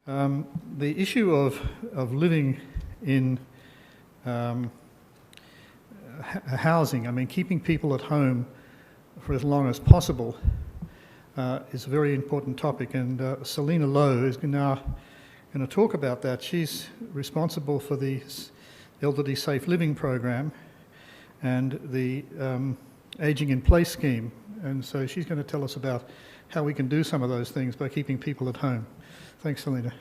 The issue of living in housing, I mean, keeping people at home for as long as possible is a very important topic, and Selina Lo is now going to talk about that. She's responsible for the Elderly Safe Living program and the Aging in Place scheme, and so she's going to tell us about how we can do some of those things by keeping people at home. Thanks, Selina.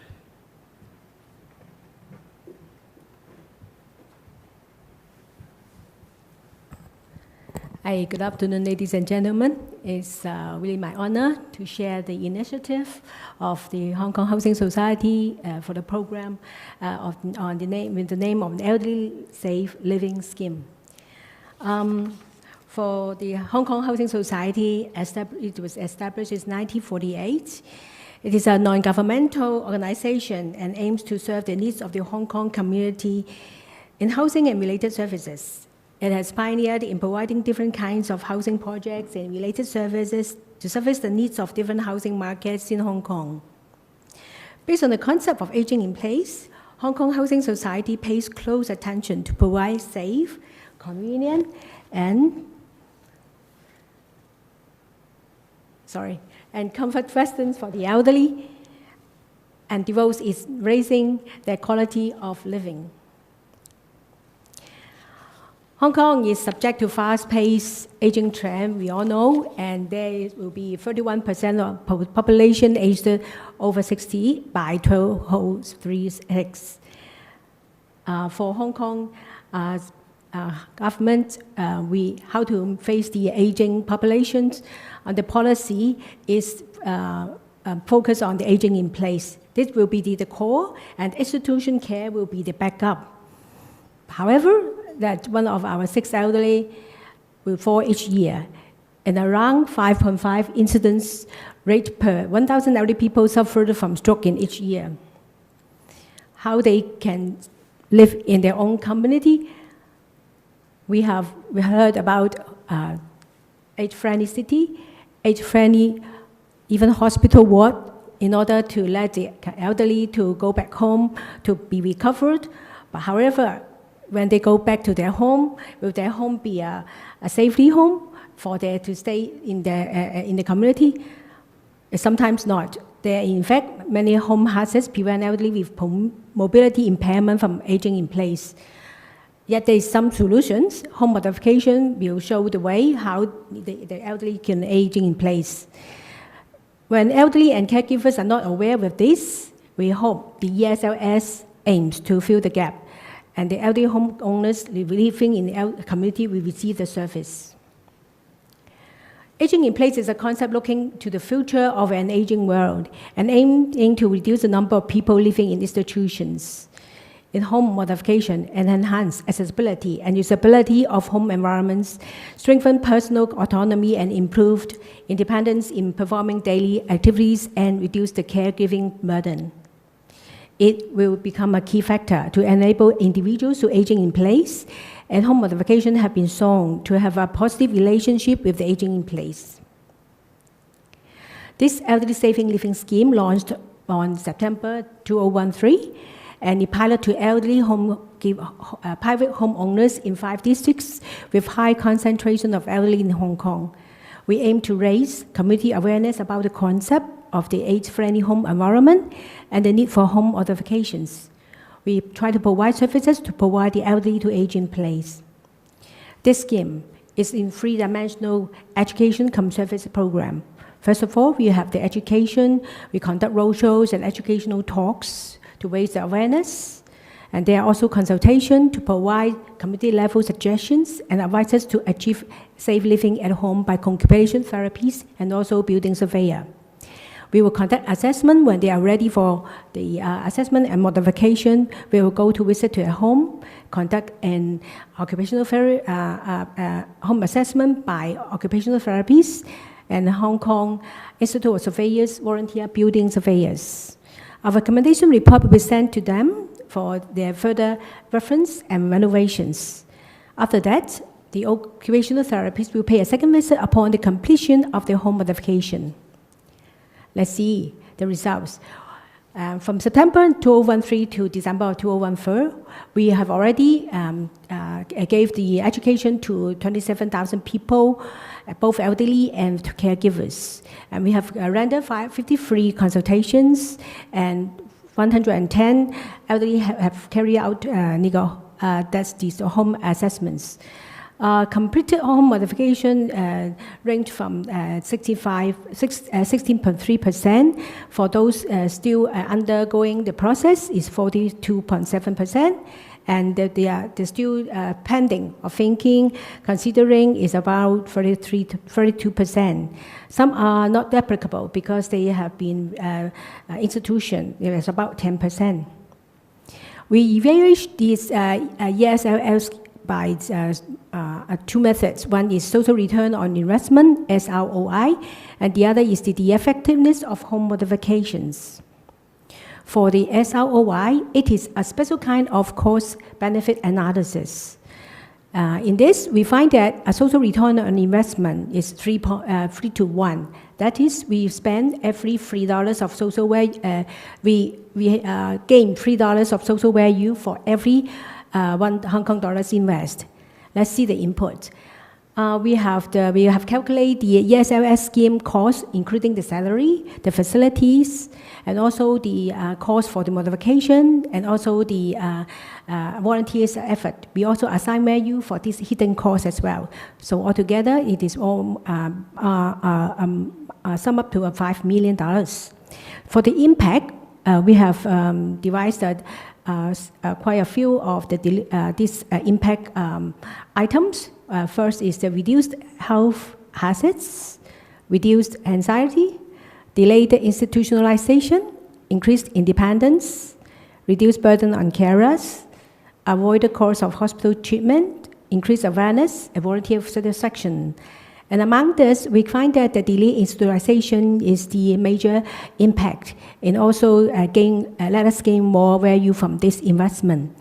Hi, good afternoon, ladies and gentlemen. It's really my honor to share the initiative of the Hong Kong Housing Society for the program with the name of the Elderly Safe Living Scheme. For the Hong Kong Housing Society, it was established in 1948. It is a non-governmental organization and aims to serve the needs of the Hong Kong community in housing and related services. It has pioneered in providing different kinds of housing projects and related services to service the needs of different housing markets in Hong Kong. Based on the concept of aging in place, Hong Kong Housing Society pays close attention to provide safe, convenient, and comfort residence for the elderly, and devotes its raising their quality of living. Hong Kong is subject to fast-paced aging trend, we all know, and there will be 31% of population aged over 60 by 2036. For Hong Kong government, how to face the aging populations, the policy is focused on the aging in place. This will be the core, and institution care will be the backup. However, that one of our 6 elderly will fall each year, and around 5.5 incidents rate per 1,000 elderly people suffered from stroke in each year. How they can live in their own community? We heard about age-friendly city, age-friendly even hospital ward, in order to let the elderly to go back home to be recovered. But however, when they go back to their home, will their home be a safety home for them to stay in the community? Sometimes not. There are, in fact, many home houses prevent elderly with mobility impairment from aging in place. Yet there is some solutions. Home modification will show the way how the elderly can age in place. When elderly and caregivers are not aware of this, we hope the ESLS aims to fill the gap, and the elderly homeowners living in the community will receive the service. Aging in place is a concept looking to the future of an aging world and aiming to reduce the number of people living in institutions. In home modification and enhance accessibility and usability of home environments, strengthen personal autonomy and improved independence in performing daily activities, and reduce the caregiving burden. It will become a key factor to enable individuals to aging in place, and home modification have been shown to have a positive relationship with the aging in place. This Elderly Safe Living Scheme launched on September 2013, and it pilot to elderly private homeowners in 5 districts with high concentration of elderly in Hong Kong. We aim to raise community awareness about the concept of the age-friendly home environment and the need for home modifications. We try to provide services to provide the elderly to age in place. This scheme is in 3-dimensional education cum service program. First of all, we have the education. We conduct roadshows and educational talks to raise the awareness. And there are also consultation to provide community-level suggestions and advices to achieve safe living at home by occupational therapies and also building surveyor. We will conduct assessment when they are ready for the assessment and modification. We will go to visit to a home, conduct an occupational home assessment by occupational therapists, and Hong Kong Institute of Surveyors volunteer building surveyors. Our recommendation report will be sent to them for their further reference and renovations. After that, the occupational therapist will pay a second visit upon the completion of the home modification. Let's see the results. From September 2013 to December of 2014, we have already gave the education to 27,000 people, both elderly and caregivers. And we have rendered 53 consultations, and 110 elderly have carried out that's these home assessments. Completed home modification ranged from 16.3%. For those still undergoing the process is 42.7%. And they're still pending or thinking, considering is about 32%. Some are not applicable because they have been institution. It is about 10%. We evaluate these ESLLs by two methods. One is social return on investment, SROI, and the other is the effectiveness of home modifications. For the SROI, it is a special kind of cost-benefit analysis. In this, we find that a social return on investment is 3 to 1. That is, we spend every $3 of social value, we gain $3 of social value for every $1 Hong Kong invest. Let's see the input. We have calculated the ESLS scheme cost, including the salary, the facilities, and also the cost for the modification, and also the volunteers' effort. We also assign value for this hidden cost as well. So altogether, it is all sum up to $5 million. For the impact, we have devised quite a few of these impact items. First is the reduced health hazards, reduced anxiety, delayed institutionalization, increased independence, reduced burden on carers, avoid the cost of hospital treatment, increased awareness, and volunteer satisfaction. And among this, we find that the delayed institutionalization is the major impact, and also let us gain more value from this investment.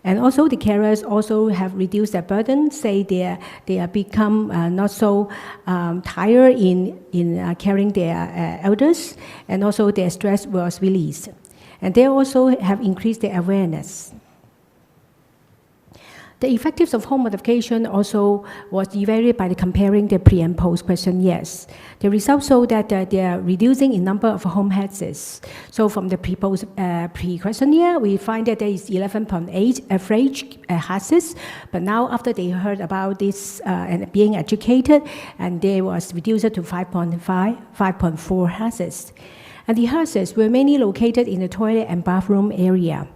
And also the carers also have reduced their burden, say they are become not so tired in caring their elders, and also their stress was released. And they also have increased their awareness. The effectiveness of home modification also was evaluated by comparing the pre and post questionnaires. The results show that they are reducing in number of home hazards. So from the pre-questionnaire, we find that there is 11.8 average hazards, but now after they heard about this and being educated, and they was reduced to 5.4 hazards. And the hazards were mainly located in the toilet and bathroom area.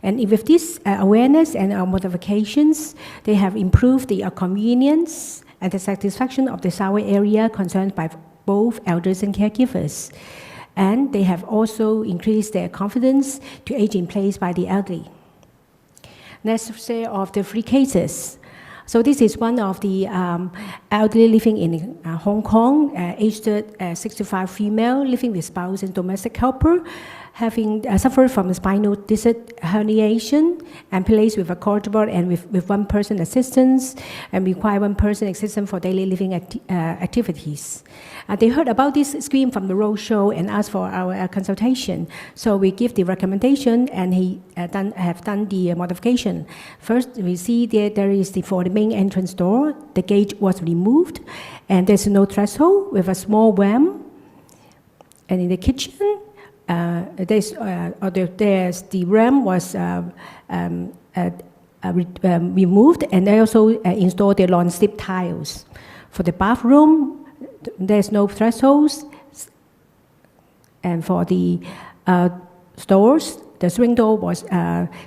And with this awareness and modifications, they have improved the convenience and the satisfaction of the shower area concerned by both elders and caregivers. And they have also increased their confidence to age in place by the elderly. Next, say of the 3 cases. So this is one of the elderly living in Hong Kong, aged 65 female, living with spouse and domestic helper, having suffered from spinal disc herniation and placed with a corridor and with one person assistance, and require one person assistance for daily living activities. They heard about this scheme from the roadshow and asked for our consultation. So we give the recommendation, and he have done the modification. First, we see that there is for the main entrance door, the gate was removed, and there's no threshold with a small ramp. And in the kitchen, the ramp was removed, and they also installed the non-slip tiles. For the bathroom, there's no thresholds, and for the doors, the swing door was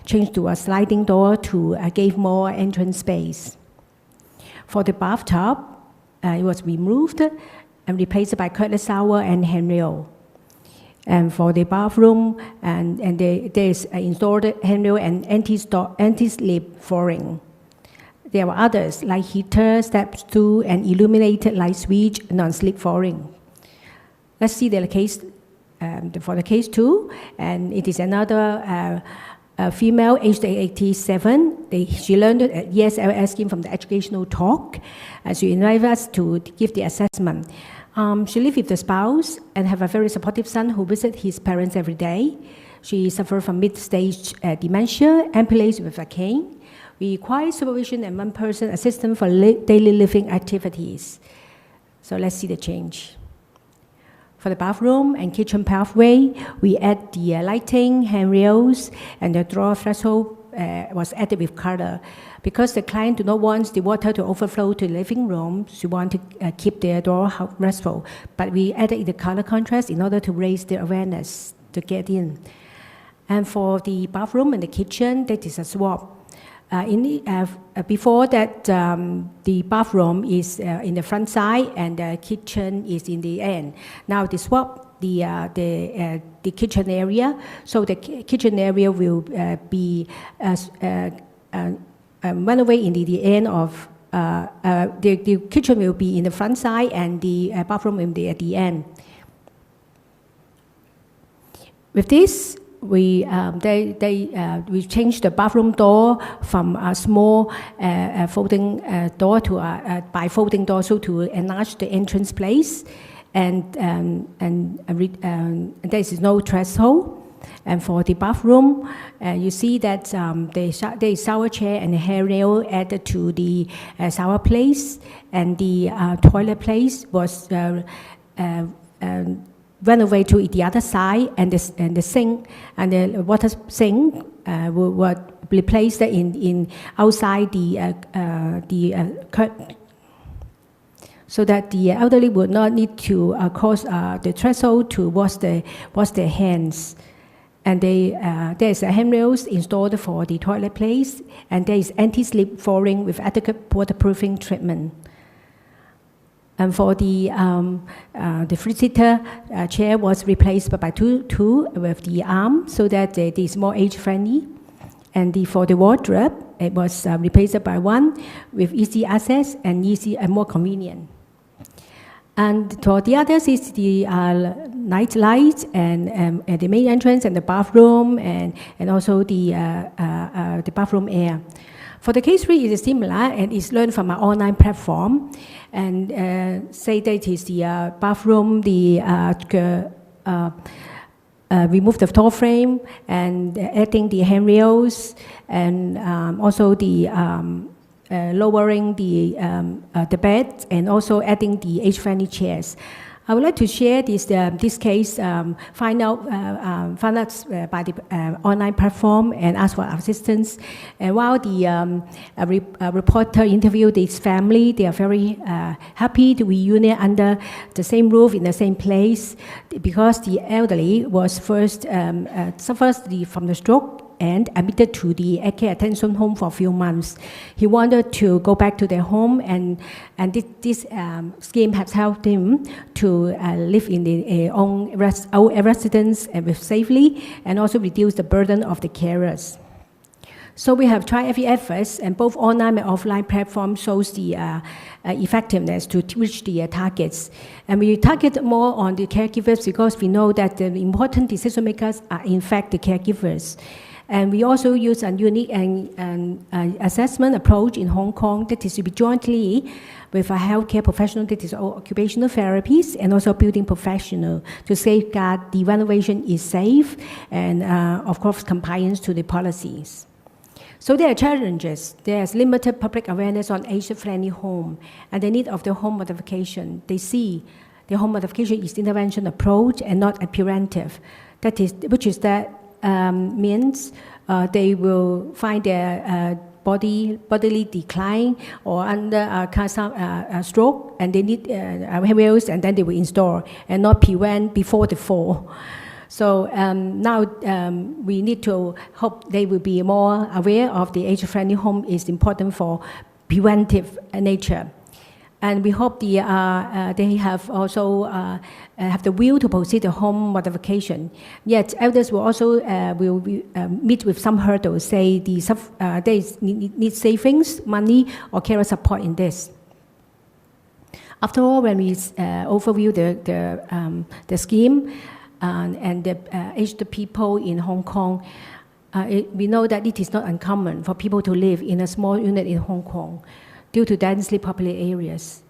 changed to a sliding door to give more entrance space. For the bathtub, it was removed and replaced by curtain shower and handrail. And for the bathroom, there's installed handrail and anti-slip flooring. There were others like heater, step stool, and illuminated light switch, non-slip flooring. Let's see the case for the case 2, and it is another female aged 87. She learned at ESLS scheme from the educational talk. She invited us to give the assessment. She lives with the spouse and have a very supportive son who visits his parents every day. She suffers from mid-stage dementia and plays with a cane. We require supervision and one-person assistance for daily living activities. So let's see the change. For the bathroom and kitchen pathway, we add the lighting, handrails, and the drawer threshold was added with color. Because the client do not want the water to overflow to the living room, she want to keep the door threshold. But we added the color contrast in order to raise the awareness to get in. And for the bathroom and the kitchen, that is a swap. Before that, the bathroom is in the front side and the kitchen is in the end. Now they swap the kitchen area, so the kitchen area will be run away in the end of the kitchen will be in the front side and the bathroom will be at the end. With this, we changed the bathroom door from a small folding door to a bifolding door, so to enlarge the entrance place, and there is no threshold. And for the bathroom, you see that there is shower chair and a handrail added to the shower place, and the toilet place was run away to the other side, and the sink and the water sink were replaced in outside the curtain, so that the elderly would not need to cross the threshold to wash their hands. And there is a handrails installed for the toilet place, and there is anti-slip flooring with adequate waterproofing treatment. And for the three-seater chair was replaced by two with the arm, so that it is more age-friendly. And for the wardrobe, it was replaced by one with easy access and easy and more convenient. And for the others is the night light and the main entrance and the bathroom and also the bathroom air. For the case 3, it is similar and is learned from an online platform, and say that it is the bathroom, remove the door frame and adding the handrails, and also the lowering the bed, and also adding the age-friendly chairs. I would like to share this case, find out by the online platform and ask for assistance. And while the reporter interviewed this family, they are very happy to reunite under the same roof in the same place, because the elderly was first suffers from the stroke and admitted to the care attention home for a few months. He wanted to go back to their home, and this scheme has helped him to live in their own residence with safely, and also reduce the burden of the carers. So we have tried every effort, and both online and offline platforms shows the effectiveness to reach the targets. And we target more on the caregivers, because we know that the important decision makers are in fact the caregivers. And we also use a unique assessment approach in Hong Kong that is to be jointly with a healthcare professional, that is occupational therapists, and also building professional, to safeguard the renovation is safe and, of course, compliance to the policies. So there are challenges. There's limited public awareness on age-friendly home and the need of the home modification. They see the home modification is intervention approach and not a preventive. That is, means they will find their bodily decline or under a stroke, and they need wheels, and then they will install and not prevent before the fall. So now we need to hope they will be more aware of the age-friendly home is important for preventive nature. And we hope they have also have the will to proceed the home modification. Yet elders will also meet with some hurdles, say they need savings, money, or carer support in this. After all, when we overview the scheme and the aged people in Hong Kong, we know that it is not uncommon for people to live in a small unit in Hong Kong due to densely populated areas.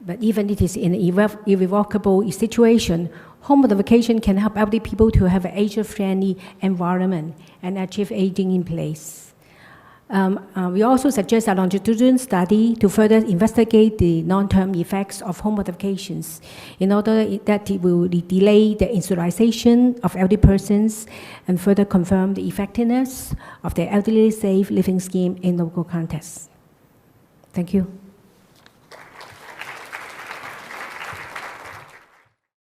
But even it is in an irrevocable situation, home modification can help elderly people to have an age-friendly environment and achieve aging in place. We also suggest a longitudinal study to further investigate the long-term effects of home modifications in order that it will delay the institutionalization of elderly persons and further confirm the effectiveness of the elderly safe living scheme in local context. Thank you.